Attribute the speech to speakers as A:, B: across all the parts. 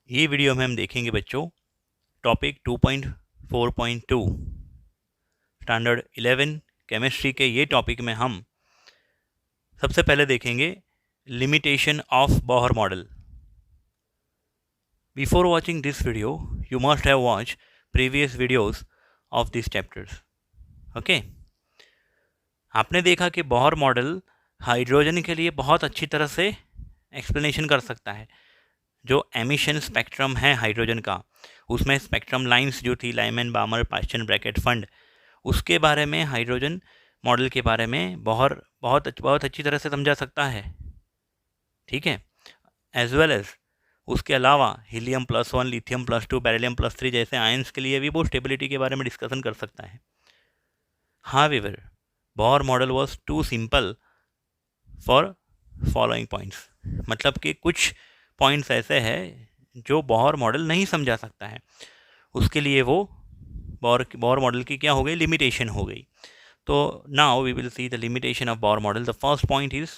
A: ये वीडियो में हम देखेंगे बच्चों टॉपिक 2.4.2 स्टैंडर्ड 11 केमिस्ट्री के ये टॉपिक में हम सबसे पहले देखेंगे limitation of Bohr model. Before watching this video you must have watch previous videos of this chapters. Okay, आपने देखा कि बोहर मॉडल हाइड्रोजन के लिए बहुत अच्छी तरह से एक्सप्लेनेशन कर सकता है। जो एमिशन स्पेक्ट्रम है हाइड्रोजन का, उसमें स्पेक्ट्रम लाइंस जो थी लाइमैन बामर पास्चन ब्रैकेट फंड, उसके बारे में हाइड्रोजन मॉडल के बारे में बहुत अच्छी तरह से समझा सकता है। ठीक है, एज वेल एज उसके अलावा हीलियम +1, लिथियम +2, बेरिलियम +3 जैसे आयंस के लिए भी वो स्टेबिलिटी के बारे में डिस्कशन कर सकता है। However, Bohr model was too simple for following points, मतलब कि कुछ पॉइंट्स ऐसे हैं जो बोहर मॉडल नहीं समझा सकता है, उसके लिए वो बोहर मॉडल की क्या हो गई, लिमिटेशन हो गई। तो now we will see the limitation of Bohr model. The first point is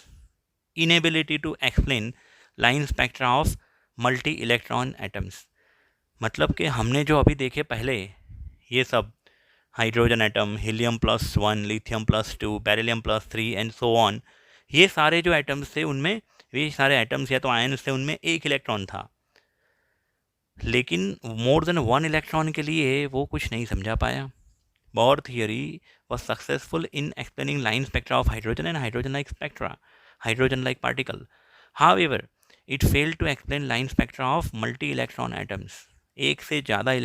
A: inability to explain line spectra of multi electron atoms. मतलब कि हमने जो अभी देखे पहले ये सब hydrogen atom, helium +1, lithium +2, beryllium +3 and so on, ये सारे जो एटम्स थे उनमें, ये सारे एटम्स या तो आयन्स थे, उनमें एक इलेक्ट्रॉन था, लेकिन मोर देन 1 इलेक्ट्रॉन के लिए वो कुछ नहीं समझा पाया। Bohr theory was successful in explaining line spectra of hydrogen and hydrogen-like spectra, hydrogen-like particle. However, it failed to explain line spectra of multi-electron atoms. एक से ज़्यादा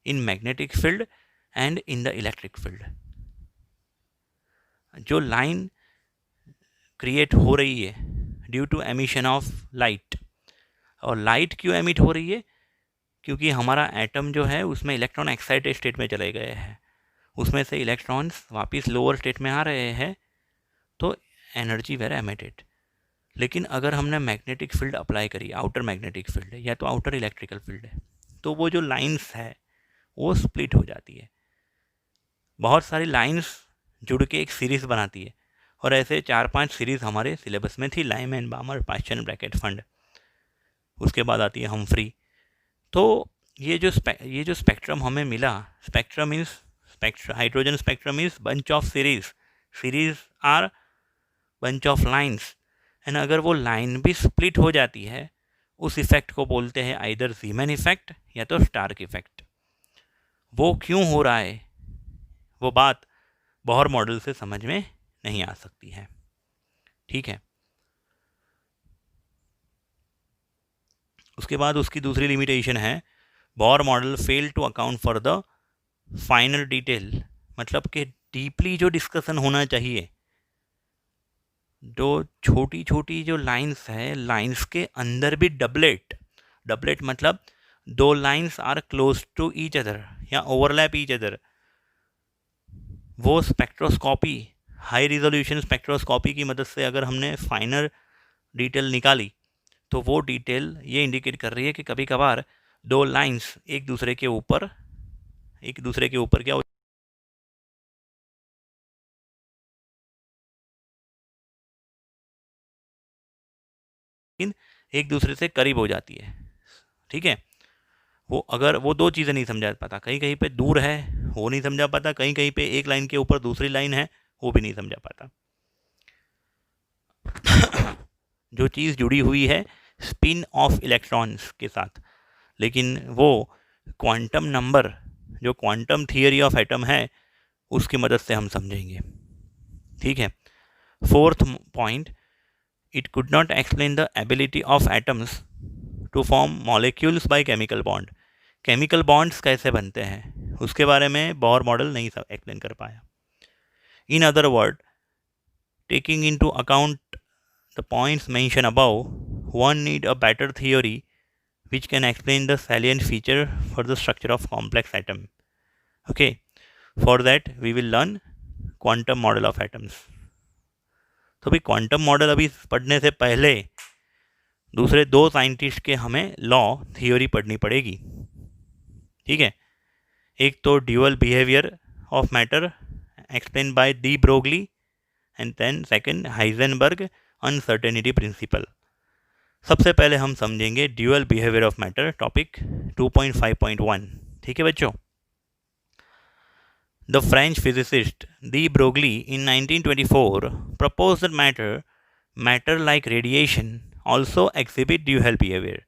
A: in magnetic field and in the electric field. जो line create हो रही है due to emission of light, और light क्यों emit हो रही है, क्योंकि हमारा एटम जो है उसमें इलेक्ट्रॉन एक्साइटेड स्टेट में चले गए हैं, उसमें से इलेक्ट्रॉन्स वापस लोअर स्टेट में आ रहे हैं, तो एनर्जी वेर एमिटेड। लेकिन अगर हमने मैग्नेटिक फील्ड अप्लाई करी, आउटर मैग्नेटिक फील्ड या तो आउटर इलेक्ट्रिकल फील्ड है, तो वो जो लाइंस है वो स्प्लिट हो जाती है, बहुत सारी लाइंस जुड़ के एक सीरीज़ बनाती है, और ऐसे 4-5 सीरीज़ हमारे सिलेबस में थी, लाइमैन बामर पास्चन ब्रैकेट फंड, उसके बाद आती है हमफ्री। तो ये जो स्पेक्ट्रम हमें मिला, spectrum is hydrogen spectrum is bunch of series are bunch of lines, and अगर वो लाइन भी स्प्लिट हो जाती है, उस इफेक्ट को बोलते हैं आइदर ज़ीमैन इफेक्ट या तो स्टार्क इफेक्ट। वो क्यों हो रहा है, वो बात बोहर मॉडल से समझ में नहीं आ सकती है। ठीक है, उसके बाद उसकी दूसरी लिमिटेशन है, Bohr model fail to account for the final detail, मतलब कि डीपली जो डिस्कशन होना चाहिए, जो छोटी छोटी जो लाइंस है, लाइंस के अंदर भी डबलेट मतलब दो lines are close to each other या ओवरलैप ईच अदर, वो स्पेक्ट्रोस्कोपी, हाई रिजोल्यूशन स्पेक्ट्रोस्कोपी की मदद से अगर हमने फाइनल डिटेल निकाली, तो वो डिटेल ये इंडिकेट कर रही है कि कभी कभार दो लाइंस एक दूसरे के ऊपर क्या एक दूसरे से करीब हो जाती है। ठीक है, वो अगर वो दो चीज़ें नहीं समझा पाता, कहीं कहीं पे दूर है वो नहीं समझा पाता, कहीं कहीं पे एक लाइन के ऊपर दूसरी लाइन है वो भी नहीं समझा पाता। जो चीज़ जुड़ी हुई है स्पिन ऑफ इलेक्ट्रॉन्स के साथ, लेकिन वो क्वांटम नंबर, जो क्वांटम थियरी ऑफ एटम है, उसकी मदद से हम समझेंगे। ठीक है, fourth point, it could not explain the ability of atoms to form molecules by chemical bond. Chemical bonds कैसे बनते हैं उसके बारे में बोहर मॉडल नहीं एक्सप्लेन कर पाया। In other word, taking into account the points mention above, one need a better theory which can explain the salient feature for the structure of complex atom. Okay, for that we will learn quantum model of atoms. तो भी quantum model अभी पढ़ने से पहले दूसरे दो scientist के हमें लॉ थियोरी पढ़नी पड़ेगी। ठीक है, एक तो dual behaviour of matter explain by de Broglie, and then second Heisenberg uncertainty principle. सबसे पहले हम समझेंगे dual behaviour of matter, topic 2.5.1। ठीक है बच्चों। The French physicist de Broglie in 1924 proposed that matter like radiation also exhibit dual behavior.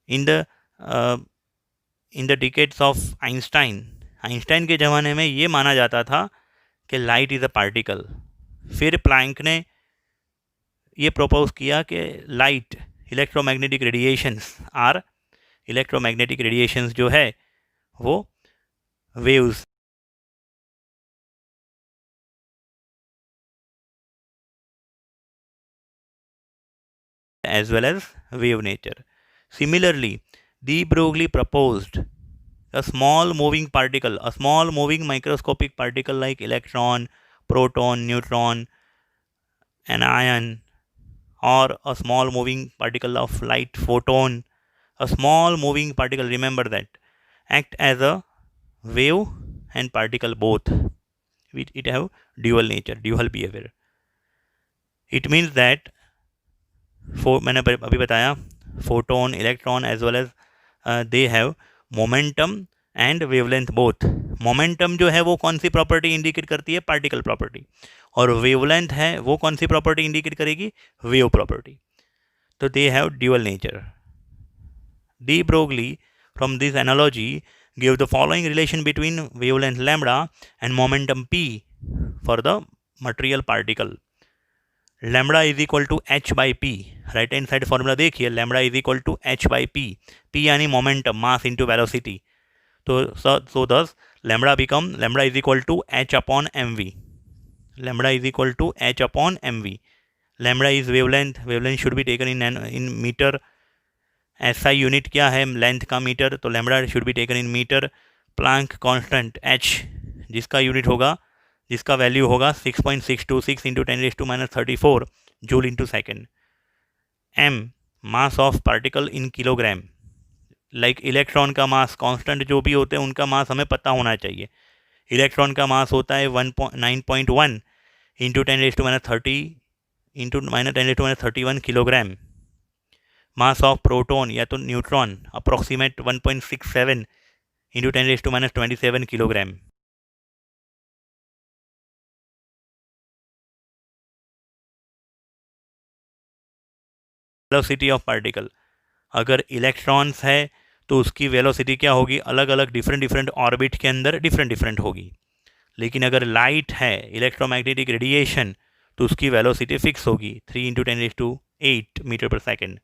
A: In the decades of Einstein के ज़माने में ये माना जाता था कि लाइट इज़ अ पार्टिकल। फिर प्लैंक ने ये प्रपोज किया कि लाइट इलेक्ट्रोमैग्नेटिक रेडिएशंस जो है वो waves as well as wave nature. Similarly, de Broglie proposed a small moving microscopic particle like electron, proton, neutron, an ion, or a small moving particle of light, photon. A small moving particle, remember that, act as a wave and particle both. It have dual nature, dual behavior. It means that मैंने अभी बताया photon, electron as well as they have momentum and wavelength both. Momentum जो है वो कौन सी property indicate करती है? Particle property. और वेवलेंथ है वो कौन सी प्रॉपर्टी इंडिकेट करेगी? Wave property. तो they have dual nature. De Broglie from this analogy give the following relation between wavelength lambda and momentum P for the material particle. Lambda is equal to H by P. Right hand side formula देखिए, lambda is equal to H by P. P यानी momentum, mass into velocity. तो thus lambda is equal to H upon M we. Lambda is equal to H upon M we. Lambda is wavelength should be taken in metre. SI unit क्या है? Length का metre, तो lambda should be taken in metre. Planck constant h जिसका value होगा 6.626 into 10⁻⁻34 joule into second. M mass of particle in kilogram. Like electron का mass, constant जो भी होते हैं उनका मास हमें पता होना चाहिए। इलेक्ट्रॉन का मास होता है 9.1 into 10⁻30 into 10⁻31 kilogram. Mass of proton या तो neutron approximate 1.67 into 10⁻27 kilogram. Velocity of particle, अगर इलेक्ट्रॉन्स है तो उसकी वेलोसिटी क्या होगी? अलग अलग डिफरेंट ऑर्बिट के अंदर डिफरेंट होगी। लेकिन अगर लाइट है, इलेक्ट्रोमैग्नेटिक रेडिएशन, तो उसकी वेलोसिटी फिक्स होगी 3 इंटू 10⁸ मीटर पर सेकेंड।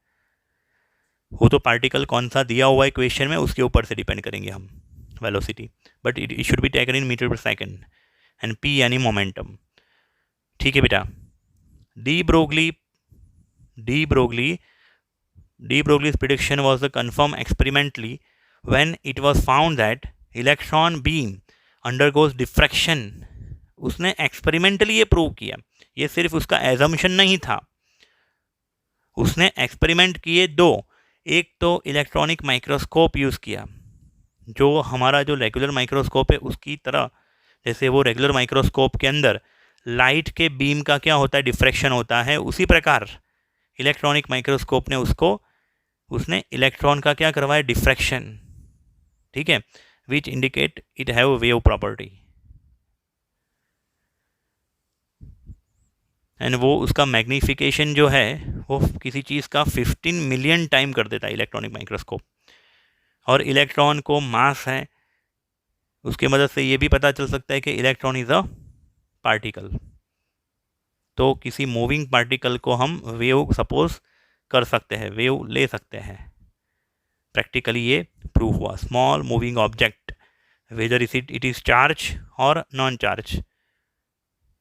A: वो तो पार्टिकल कौन सा दिया हुआ है इक्वेशन में उसके ऊपर से डिपेंड करेंगे हम velocity, but it should be taken in metre per second. And p यानी मोमेंटम। ठीक है बेटा। De Broglie's prediction was confirmed experimentally when it was found that electron beam undergoes diffraction. उसने एक्सपेरिमेंटली ये प्रूव किया, ये सिर्फ उसका एजम्पशन नहीं था। उसने एक्सपेरिमेंट किए दो। एक तो इलेक्ट्रॉनिक माइक्रोस्कोप यूज़ किया, जो हमारा जो रेगुलर माइक्रोस्कोप है उसकी तरह। जैसे वो रेगुलर माइक्रोस्कोप के अंदर लाइट के बीम का क्या होता है? डिफ्रैक्शन होता है। उसी प्रकार इलेक्ट्रॉनिक माइक्रोस्कोप ने उसने इलेक्ट्रॉन का क्या करवाया? डिफ्रैक्शन। ठीक है, which indicate it have wave property. And वो उसका मैग्निफिकेशन जो है वो किसी चीज़ का 15 मिलियन टाइम कर देता है इलेक्ट्रॉनिक माइक्रोस्कोप। और इलेक्ट्रॉन को मास है, उसके मदद से ये भी पता चल सकता है कि इलेक्ट्रॉन इज़ अ पार्टिकल। तो किसी मूविंग पार्टिकल को हम वेव सपोज कर सकते हैं, वेव ले सकते हैं। प्रैक्टिकली ये प्रूव हुआ। Small moving object whether it is charge और नॉन चार्ज,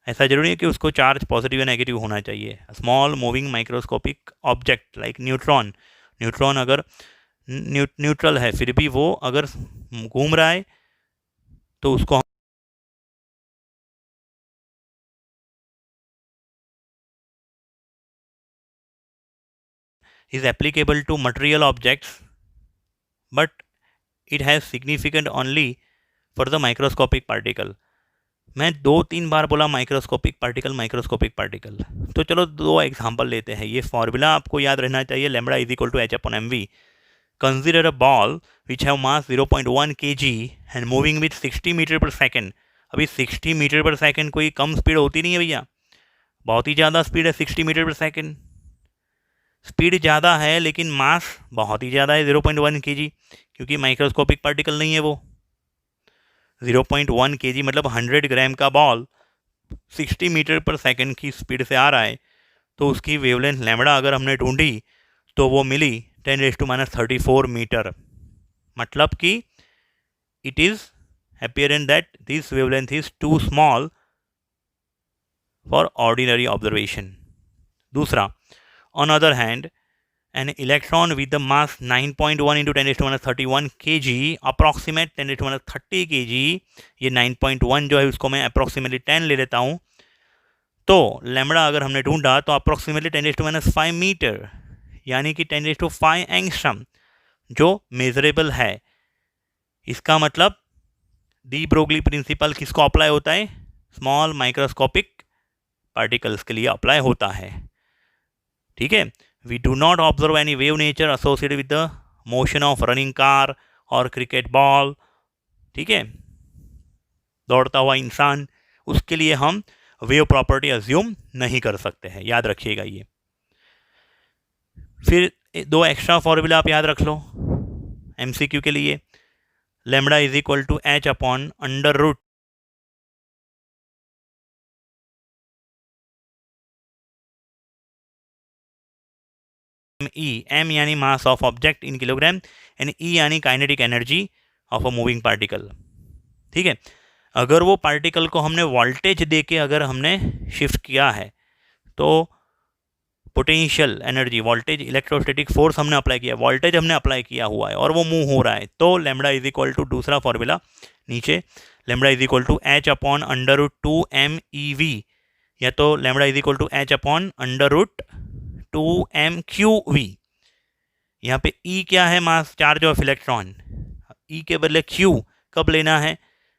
A: ऐसा जरूरी है कि उसको चार्ज पॉजिटिव या नेगेटिव होना चाहिए। Small moving microscopic object like neutron अगर न्यूट्रल है फिर भी वो अगर घूम रहा है तो उसको is applicable to material objects, but it has significant only for the microscopic particle. मैं 2-3 बार बोला माइक्रोस्कोपिक पार्टिकल। तो चलो 2 एग्जांपल लेते हैं। ये फॉर्मूला आपको याद रहना चाहिए, lambda is equal to h/mv। Consider a ball which have mass 0.1 kg and moving with 60 metre per second. अभी 60 मीटर पर सेकेंड कोई कम स्पीड होती नहीं है भैया, बहुत ही ज़्यादा स्पीड है 60 मीटर पर सेकेंड। स्पीड ज़्यादा है लेकिन मास बहुत ही ज़्यादा है 0.1 kg, क्योंकि माइक्रोस्कोपिक पार्टिकल नहीं है वो। 0.1 kg मतलब 100 ग्राम का बॉल 60 मीटर पर सेकेंड की स्पीड से आ रहा है, तो उसकी वेवलेंथ लैम्बडा अगर हमने ढूंढी तो वो मिली 10⁻34 मीटर। मतलब कि it is apparent that this wavelength is too small for ordinary observation. दूसरा, on other hand, an electron with the mass 9.1 into 10⁻31 kg approximate 10⁻30 kg, ये 9.1 जो है उसको मैं अप्रोक्सीमेटली 10 ले लेता हूँ, तो लैम्बडा अगर हमने ढूंढा तो अप्रोक्सीमेटली 10⁻5 मीटर, यानी कि 10⁻5 एंगस्ट्रम जो मेजरेबल है। इसका मतलब डी ब्रोगली प्रिंसिपल किसको अप्लाई होता है? स्मॉल माइक्रोस्कोपिक पार्टिकल्स के लिए अप्लाई होता है। ठीक है, we do not observe any wave nature associated with the motion of running car और क्रिकेट बॉल। ठीक है, दौड़ता हुआ इंसान, उसके लिए हम वेव प्रॉपर्टी अज्यूम नहीं कर सकते हैं, याद रखिएगा ये। फिर 2 एक्स्ट्रा फॉर्मूला आप याद रख लो एमसीक्यू के लिए। Lambda is equal to h/√, m यानी mass of object in kilogram and e यानी kinetic energy of a moving particle. ठीक है, अगर वो पार्टिकल को हमने वोल्टेज दे के अगर हमने शिफ्ट किया है तो potential energy, voltage, electrostatic force हमने अप्लाई किया, वोल्टेज हमने अप्लाई किया हुआ है और वो मूव हो रहा है, तो लैम्बडा इज इक्वल टू, दूसरा फॉर्मूला नीचे, lambda is equal to h/√2mEv, या तो lambda is equal to h/√2mQv। यहाँ पे E क्या है? मास चार्ज ऑफ इलेक्ट्रॉन। E के बदले Q कब लेना है?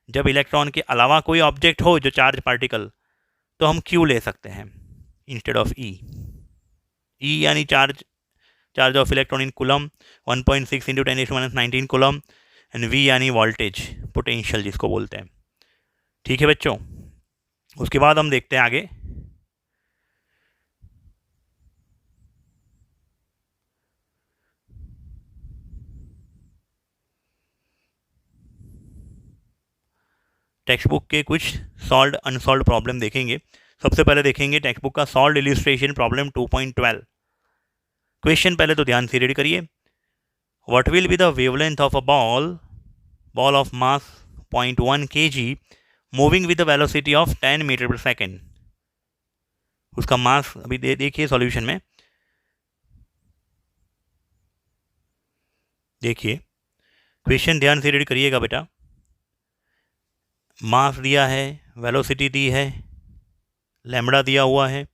A: जब इलेक्ट्रॉन के अलावा कोई ऑब्जेक्ट हो जो चार्ज पार्टिकल, तो हम Q ले सकते हैं इंस्टेड ऑफ E। E यानी charge of electron in coulomb 1.6 into 10⁻19 coulomb, and V यानी वोल्टेज, पोटेंशियल जिसको बोलते हैं। ठीक है बच्चों, उसके बाद हम देखते हैं आगे। टेक्स्ट बुक के कुछ सॉल्व अनसॉल्व प्रॉब्लम देखेंगे। सबसे पहले देखेंगे टेक्स्ट बुक का सॉल्व इलिस्ट्रेशन प्रॉब्लम 2.12। क्वेश्चन पहले तो ध्यान से रीड करिए। What will be the wavelength of a ball of mass 0.1 kg moving with the velocity of 10 metre per second. उसका मास अभी देखिए सॉल्यूशन में, देखिए क्वेश्चन ध्यान से रीड करिएगा बेटा। मास दिया है, वेलोसिटी दी है, लैम्बडा दिया हुआ है,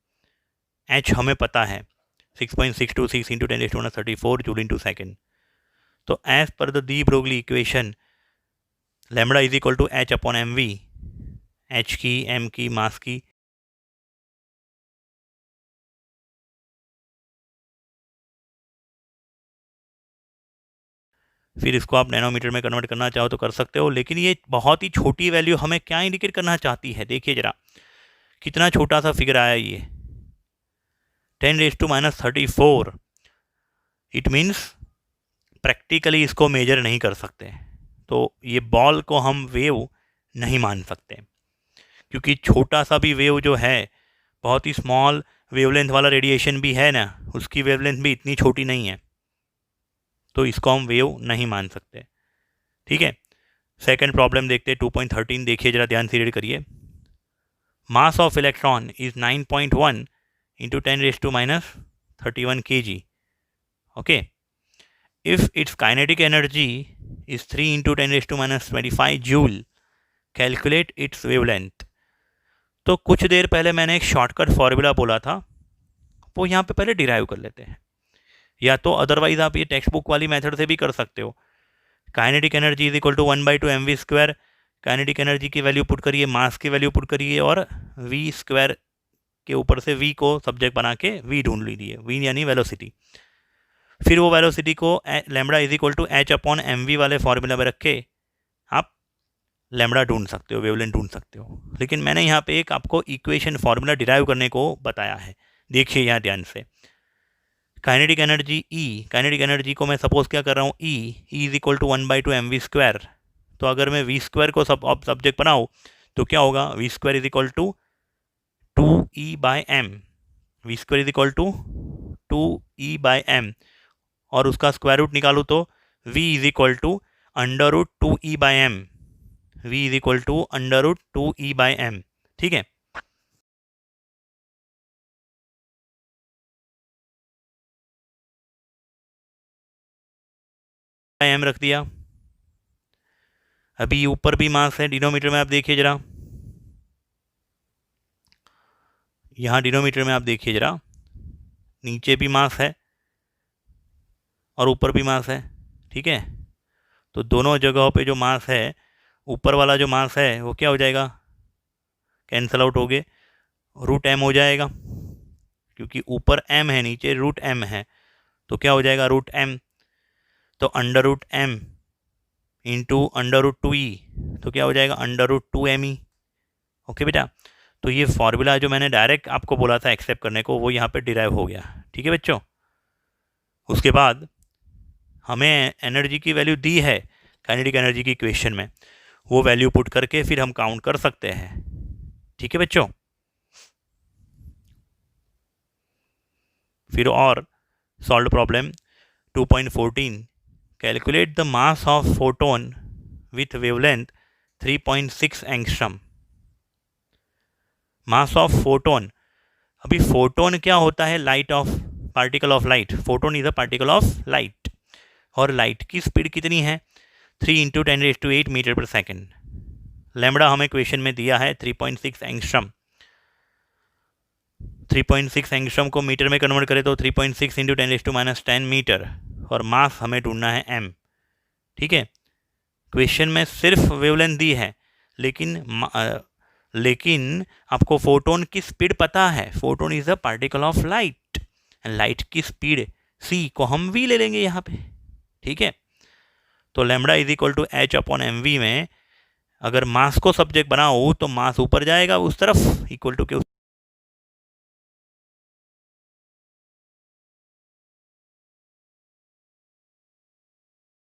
A: h हमें पता है 6.626 इंटू 10⁻34 जूल इंटू सेकेंड। तो as per the de Broglie equation lambda is equal to h/mv, h की, m की, मास की, फिर इसको आप नैनोमीटर में कन्वर्ट करना चाहो तो कर सकते हो, लेकिन ये बहुत ही छोटी वैल्यू हमें क्या इंडिकेट करना चाहती है? देखिए जरा कितना छोटा सा फिगर आया ये 10⁻34। इट मीन्स प्रैक्टिकली इसको मेजर नहीं कर सकते, तो ये बॉल को हम वेव नहीं मान सकते, क्योंकि छोटा सा भी वेव जो है, बहुत ही स्मॉल वेवलेंथ वाला रेडिएशन भी है ना, उसकी वेवलेंथ भी इतनी छोटी नहीं है, तो इसको हम वेव नहीं मान सकते। ठीक है, सेकंड प्रॉब्लम देखते हैं 2.13। देखिए जरा ध्यान से रीड करिए। Mass of electron is 9.1 into 10⁻31 kg। Okay, if its kinetic energy is 3 into 10⁻25 joule, calculate its wavelength। तो कुछ देर पहले मैंने एक शॉर्टकट फॉर्मूला बोला था, वो यहाँ पे पहले डिराइव कर लेते हैं, या तो अदरवाइज आप ये टेक्स्ट बुक वाली मेथड से भी कर सकते हो। Kinetic energy is equal to 1/2 mv square, kinetic energy की वैल्यू पुट करिए, मास की वैल्यू पुट करिए और वी स्क्वायर के ऊपर से वी को सब्जेक्ट बना के वी ढूंढ लीजिए, वी यानी वेलोसिटी। फिर वो वेलोसिटी को lambda is equal to H upon M v वाले फॉर्मूला में रख के आप लैम्बडा ढूंढ सकते हो, वेवलेंथ ढूंढ सकते हो। लेकिन मैंने यहाँ पे एक आपको इक्वेशन फॉर्मूला डिराइव करने को बताया है, देखिए यहाँ ध्यान से। Kinetic energy e, kinetic energy को मैं सपोज क्या कर रहा हूँ, e is equal to 1/2 mv square. तो अगर मैं वी स्क्वायर को सब्जेक्ट बनाऊँ तो क्या होगा, v square is equal to 2e/m, v square is equal to 2e/m, और उसका स्क्वायर रूट निकालूँ तो v is equal to √2e/m, v is equal to √2e/m। ठीक है, m रख दिया। अभी ऊपर भी मास है, डिनोमीटर में आप देखिए जरा, यहाँ डिनोमीटर में आप देखिए जरा, नीचे भी मास है और ऊपर भी मास है। ठीक है, तो दोनों जगहों पे जो मास है, ऊपर वाला जो मास है वो क्या हो जाएगा, कैंसल आउट हो गए, √m हो जाएगा, क्योंकि ऊपर m है नीचे √m है, तो क्या हो जाएगा √m, तो √m इंटू √2e, तो क्या हो जाएगा √2me। ओके बेटा, तो ये फॉर्मूला जो मैंने डायरेक्ट आपको बोला था एक्सेप्ट करने को, वो यहाँ पे डिराइव हो गया। ठीक है बच्चों, उसके बाद हमें एनर्जी की वैल्यू दी है काइनेटिक एनर्जी की इक्वेशन में, वो वैल्यू पुट करके फिर हम काउंट कर सकते हैं। ठीक है बच्चों, फिर और solve problem 2.14, calculate the mass of photon with wavelength 3.6 angstrom. Mass of photon, अभी फोटोन क्या होता है, light of particle of light, photon is a particle of light, और लाइट की स्पीड कितनी है 3 × 10⁸ मीटर पर सेकेंड। लैम्बडा हमें question में दिया है 3.6 एंगस्ट्रम। 3.6 एंगस्ट्रम को मीटर में कन्वर्ट करें तो 3.6 × 10⁻10 मीटर, और मास हमें ढूंढना है m। ठीक है, क्वेश्चन में सिर्फ वेवलेंथ दी है, लेकिन आपको फोटोन की स्पीड पता है, photon is a particle of light, light की स्पीड c को हम v ले लेंगे यहाँ पे। ठीक है, तो lambda is equal to H upon M v में अगर मास को सब्जेक्ट बनाओ तो मास ऊपर जाएगा उस तरफ, इक्वल टू के,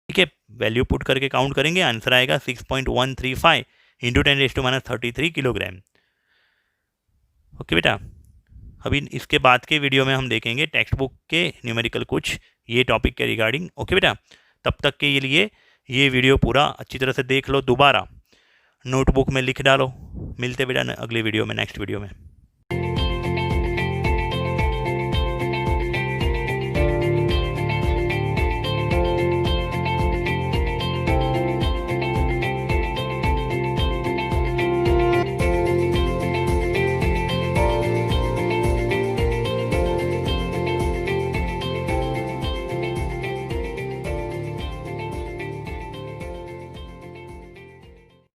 A: ठीक है, वैल्यू पुट करके काउंट करेंगे, आंसर आएगा 6.135 × 10⁻33 किलोग्राम। ओके बेटा, अभी इसके बाद के वीडियो में हम देखेंगे टेक्स्ट बुक के न्यूमेरिकल कुछ ये टॉपिक के रिगार्डिंग। ओके बेटा, तब तक के लिए ये वीडियो पूरा अच्छी तरह से देख लो, दोबारा नोटबुक में लिख डालो। मिलते बेटा अगले वीडियो में, नेक्स्ट वीडियो में।